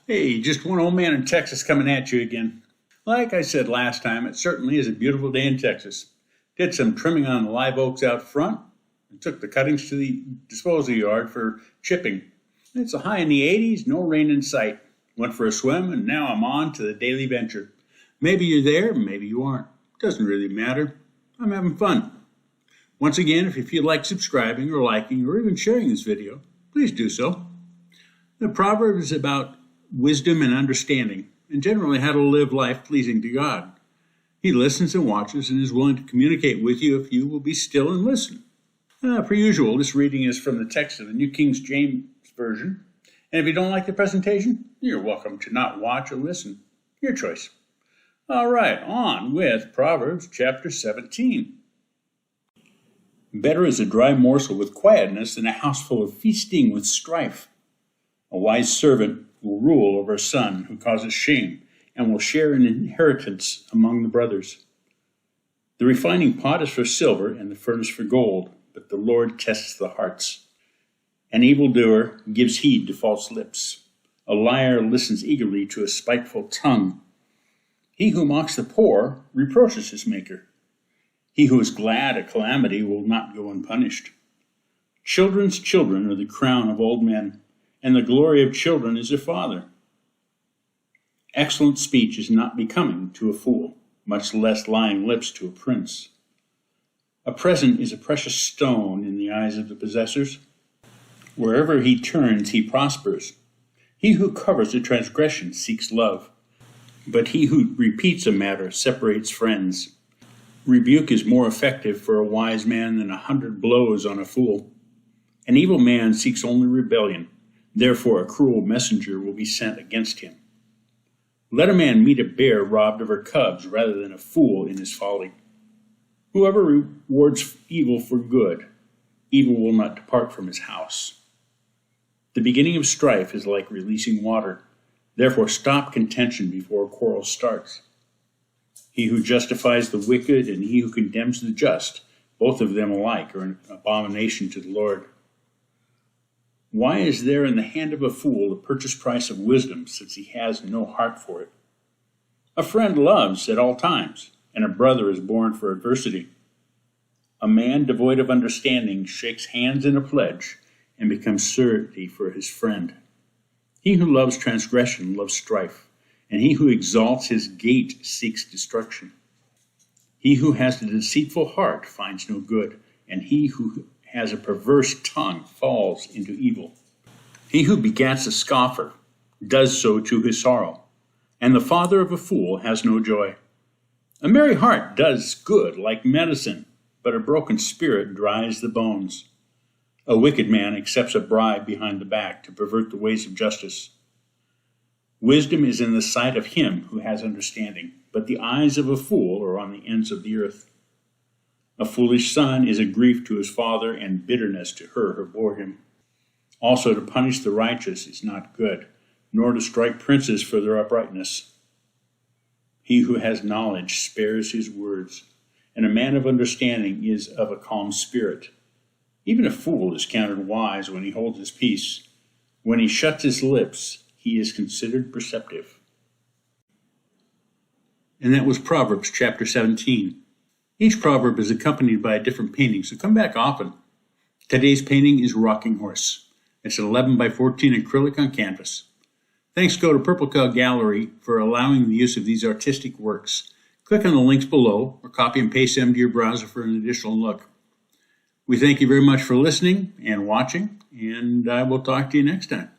Hey, just one old man in Texas coming at you again. Like I said last time, it certainly is a beautiful day in Texas. Did some trimming on the live oaks out front and took the cuttings to the disposal yard for chipping. It's a high in the 80s, no rain in sight. Went for a swim and now I'm on to the daily venture. Maybe you're there, maybe you aren't. Doesn't really matter. I'm having fun. Once again, if you feel like subscribing or liking or even sharing this video, please do so. The proverb is about wisdom and understanding, and generally how to live life pleasing to God. He listens and watches and is willing to communicate with you if you will be still and listen. Per usual, this reading is from the text of the New King James Version, and if you don't like the presentation, you're welcome to not watch or listen. Your choice. All right, on with Proverbs Chapter 17. Better is a dry morsel with quietness than a house full of feasting with strife. A wise servant will rule over a son who causes shame and will share an inheritance among the brothers. The refining pot is for silver and the furnace for gold, but the Lord tests the hearts. An evildoer gives heed to false lips. A liar listens eagerly to a spiteful tongue. He who mocks the poor reproaches his maker. He who is glad at calamity will not go unpunished. Children's children are the crown of old men, and the glory of children is their father. Excellent speech is not becoming to a fool, much less lying lips to a prince. A present is a precious stone in the eyes of the possessors. Wherever he turns, he prospers. He who covers a transgression seeks love, but he who repeats a matter separates friends. Rebuke is more effective for a wise man than 100 blows on a fool. An evil man seeks only rebellion. Therefore, a cruel messenger will be sent against him. Let a man meet a bear robbed of her cubs rather than a fool in his folly. Whoever rewards evil for good, evil will not depart from his house. The beginning of strife is like releasing water. Therefore, stop contention before a quarrel starts. He who justifies the wicked and he who condemns the just, both of them alike are an abomination to the Lord. Why is there in the hand of a fool the purchase price of wisdom, since he has no heart for it? A friend loves at all times, and a brother is born for adversity. A man devoid of understanding shakes hands in a pledge and becomes surety for his friend. He who loves transgression loves strife, and he who exalts his gate seeks destruction. He who has a deceitful heart finds no good, and he who has a perverse tongue falls into evil. He who begats a scoffer does so to his sorrow, and the father of a fool has no joy. A merry heart does good like medicine, but a broken spirit dries the bones. A wicked man accepts a bribe behind the back to pervert the ways of justice. Wisdom is in the sight of him who has understanding, but the eyes of a fool are on the ends of the earth. A foolish son is a grief to his father and bitterness to her who bore him. Also, to punish the righteous is not good, nor to strike princes for their uprightness. He who has knowledge spares his words, and a man of understanding is of a calm spirit. Even a fool is counted wise when he holds his peace. When he shuts his lips, he is considered perceptive. And that was Proverbs Chapter 17. Each proverb is accompanied by a different painting, so come back often. Today's painting is Rocking Horse. It's an 11 by 14 acrylic on canvas. Thanks go to Purple Cow Gallery for allowing the use of these artistic works. Click on the links below or copy and paste them to your browser for an additional look. We thank you very much for listening and watching, and I will talk to you next time.